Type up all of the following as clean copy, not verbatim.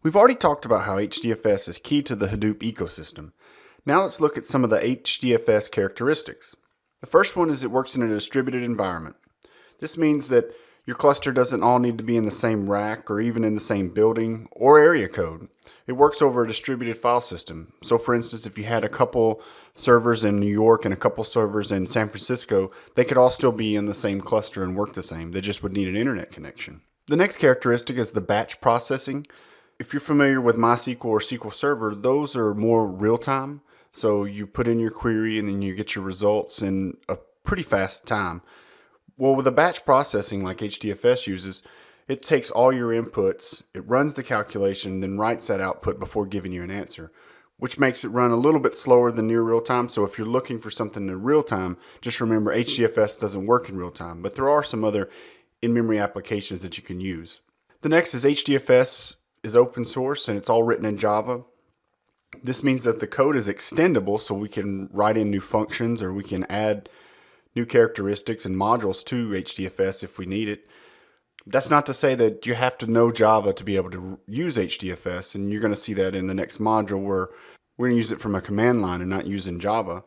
We've already talked about how HDFS is key to the Hadoop ecosystem. Now let's look at some of the HDFS characteristics. The first one is it works in a distributed environment. This means that your cluster doesn't all need to be in the same rack or even in the same building or area code. It works over a distributed file system. So for instance, if you had a couple servers in New York and a couple servers in San Francisco, they could all still be in the same cluster and work the same. They just would need an internet connection. The next characteristic is the batch processing. If you're familiar with MySQL or SQL Server, those are more real-time. So you put in your query and then you get your results in a pretty fast time. Well, with a batch processing like HDFS uses, it takes all your inputs, it runs the calculation, then writes that output before giving you an answer, which makes it run a little bit slower than near real time. So if you're looking for something in real time, just remember HDFS doesn't work in real time, but there are some other in-memory applications that you can use. The next is HDFS is open source and it's all written in Java. This means that the code is extendable, so we can write in new functions or we can add new characteristics and modules to HDFS if we need it. That's not to say that you have to know Java to be able to use HDFS, and you're going to see that in the next module where we're going to use it from a command line and not using Java.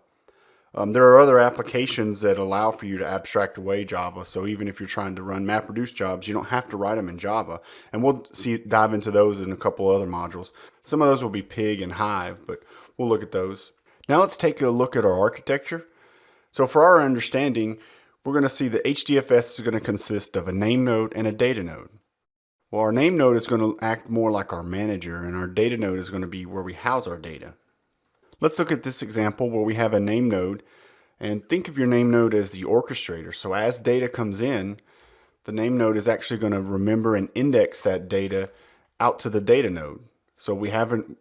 There are other applications that allow for you to abstract away Java, so even if you're trying to run MapReduce jobs, you don't have to write them in Java, and we'll dive into those in a couple other modules. Some of those will be Pig and Hive, but we'll look at those. Now let's take a look at our architecture. So for our understanding, we're going to see that HDFS is going to consist of a name node and a data node. Well, our name node is going to act more like our manager, and our data node is going to be where we house our data. Let's look at this example where we have a name node, and think of your name node as the orchestrator. So as data comes in, the name node is actually going to remember and index that data out to the data node. So we're having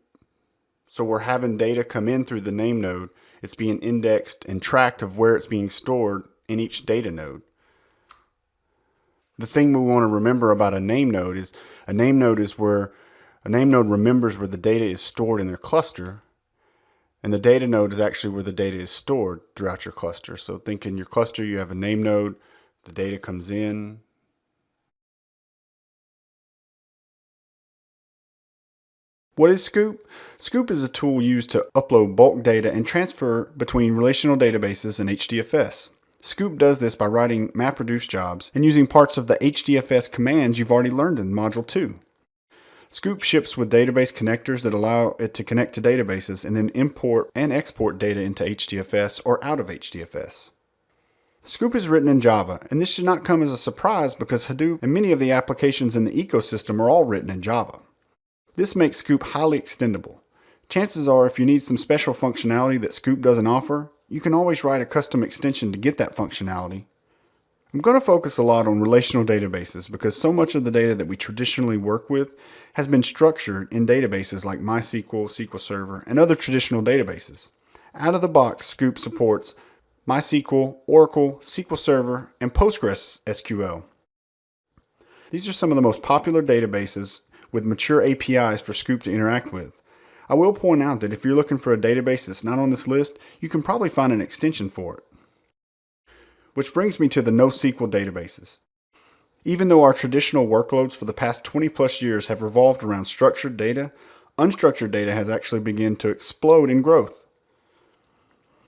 data come in through the name node. It's being indexed and tracked of where it's being stored in each data node. The thing we want to remember about a name node is where a name node remembers where the data is stored in their cluster, and the data node is actually where the data is stored throughout your cluster. So think in your cluster you have a name node, the data comes in. What is Sqoop? Sqoop is a tool used to upload bulk data and transfer between relational databases and HDFS. Sqoop does this by writing MapReduce jobs and using parts of the HDFS commands you've already learned in Module 2. Sqoop ships with database connectors that allow it to connect to databases and then import and export data into HDFS or out of HDFS. Sqoop is written in Java, and this should not come as a surprise because Hadoop and many of the applications in the ecosystem are all written in Java. This makes Sqoop highly extendable. Chances are if you need some special functionality that Sqoop doesn't offer, you can always write a custom extension to get that functionality. I'm going to focus a lot on relational databases because so much of the data that we traditionally work with has been structured in databases like MySQL, SQL Server, and other traditional databases. Out of the box, Sqoop supports MySQL, Oracle, SQL Server, and PostgreSQL. These are some of the most popular databases with mature APIs for Sqoop to interact with. I will point out that if you're looking for a database that's not on this list, you can probably find an extension for it. Which brings me to the NoSQL databases. Even though our traditional workloads for the past 20 plus years have revolved around structured data, unstructured data has actually begun to explode in growth.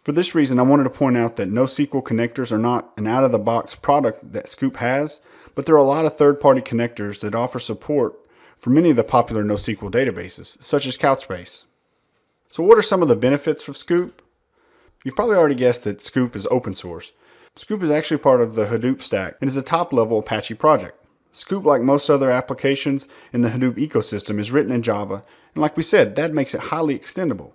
For this reason, I wanted to point out that NoSQL connectors are not an out-of-the-box product that Sqoop has, but there are a lot of third-party connectors that offer support for many of the popular NoSQL databases, such as Couchbase. So what are some of the benefits of Sqoop? You've probably already guessed that Sqoop is open source. Sqoop is actually part of the Hadoop stack and is a top-level Apache project. Sqoop, like most other applications in the Hadoop ecosystem, is written in Java, and like we said, that makes it highly extendable.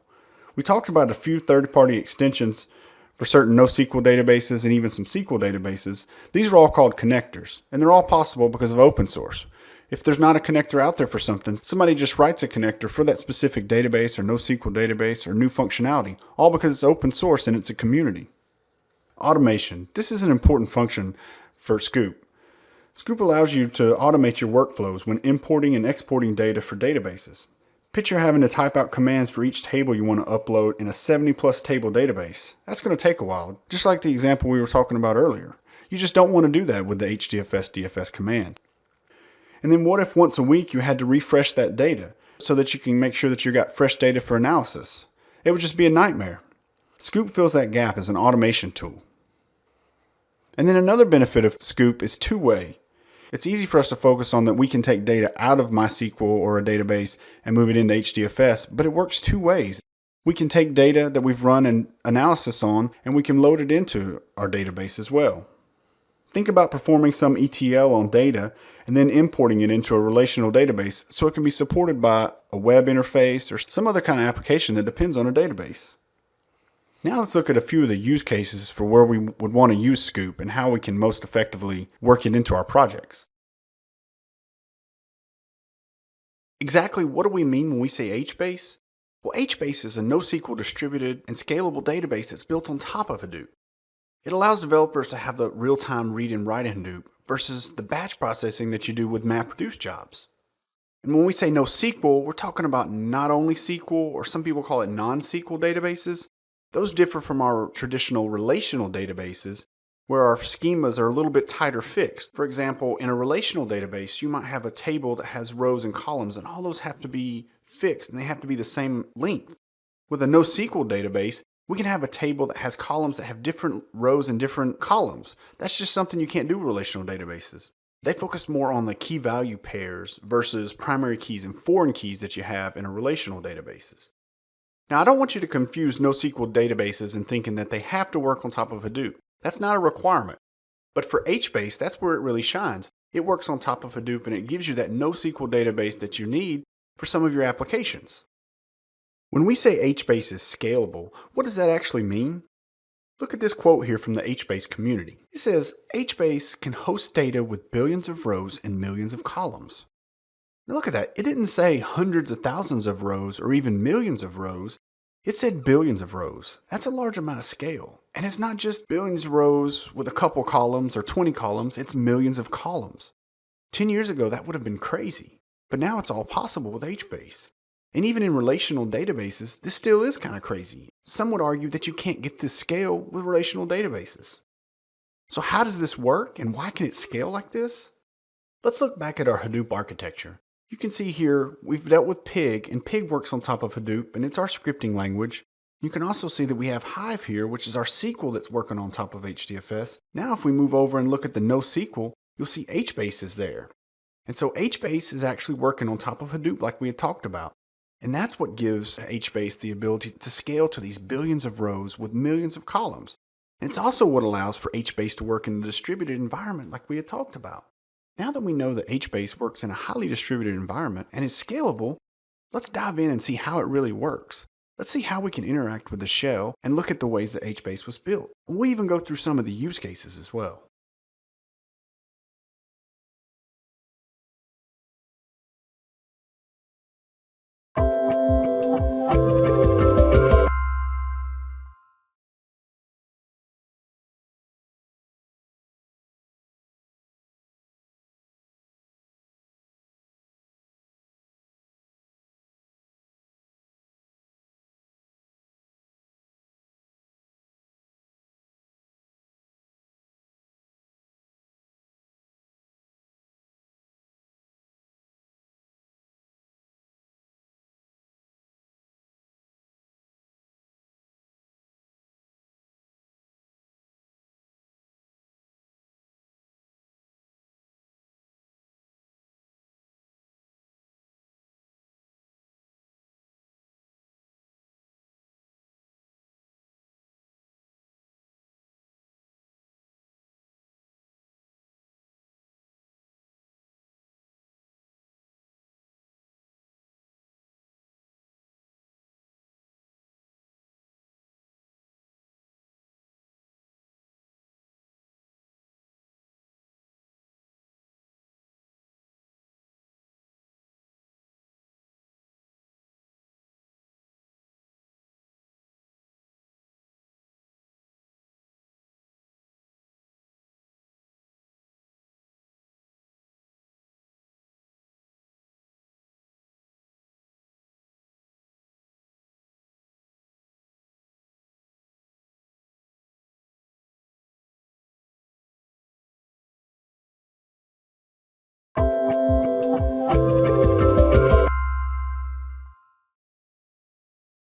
We talked about a few third-party extensions for certain NoSQL databases and even some SQL databases. These are all called connectors, and they're all possible because of open source. If there's not a connector out there for something, somebody just writes a connector for that specific database or NoSQL database or new functionality, all because it's open source and it's a community. Automation. This is an important function for Sqoop. Sqoop allows you to automate your workflows when importing and exporting data for databases. Picture having to type out commands for each table you want to upload in a 70+ table database. That's going to take a while, just like the example we were talking about earlier. You just don't want to do that with the HDFS DFS command. And then what if once a week you had to refresh that data? so that you can make sure that you got fresh data for analysis. It would just be a nightmare. Sqoop fills that gap as an automation tool. And then another benefit of Sqoop is two-way. It's easy for us to focus on that we can take data out of MySQL or a database and move it into HDFS, but it works two ways. We can take data that we've run an analysis on and we can load it into our database as well. Think about performing some ETL on data and then importing it into a relational database so it can be supported by a web interface or some other kind of application that depends on a database. Now let's look at a few of the use cases for where we would want to use Sqoop and how we can most effectively work it into our projects. Exactly what do we mean when we say HBase? Well, HBase is a NoSQL distributed and scalable database that's built on top of Hadoop. It allows developers to have the real-time read and write in Hadoop versus the batch processing that you do with MapReduce jobs. And when we say NoSQL, we're talking about not only SQL, or some people call it non-SQL databases. Those differ from our traditional relational databases, where our schemas are a little bit tighter fixed. For example, in a relational database, you might have a table that has rows and columns, and all those have to be fixed, and they have to be the same length. With a NoSQL database, we can have a table that has columns that have different rows and different columns. That's just something you can't do with relational databases. They focus more on the key value pairs versus primary keys and foreign keys that you have in a relational databases. Now, I don't want you to confuse NoSQL databases and thinking that they have to work on top of Hadoop. That's not a requirement. But for HBase, that's where it really shines. It works on top of Hadoop and it gives you that NoSQL database that you need for some of your applications. When we say HBase is scalable, what does that actually mean? Look at this quote here from the HBase community. It says, HBase can host data with billions of rows and millions of columns. Now look at that. It didn't say hundreds of thousands of rows or even millions of rows. It said billions of rows. That's a large amount of scale. And it's not just billions of rows with a couple columns or 20 columns, it's millions of columns. 10 years ago, that would have been crazy. But now it's all possible with HBase. And even in relational databases, this still is kind of crazy. Some would argue that you can't get this scale with relational databases. So how does this work and why can it scale like this? Let's look back at our Hadoop architecture. You can see here we've dealt with Pig, and Pig works on top of Hadoop, and it's our scripting language. You can also see that we have Hive here, which is our SQL that's working on top of HDFS. Now if we move over and look at the NoSQL, you'll see HBase is there. And so HBase is actually working on top of Hadoop like we had talked about. And that's what gives HBase the ability to scale to these billions of rows with millions of columns. And it's also what allows for HBase to work in a distributed environment like we had talked about. Now that we know that HBase works in a highly distributed environment and is scalable, let's dive in and see how it really works. Let's see how we can interact with the shell and look at the ways that HBase was built. We'll even go through some of the use cases as well.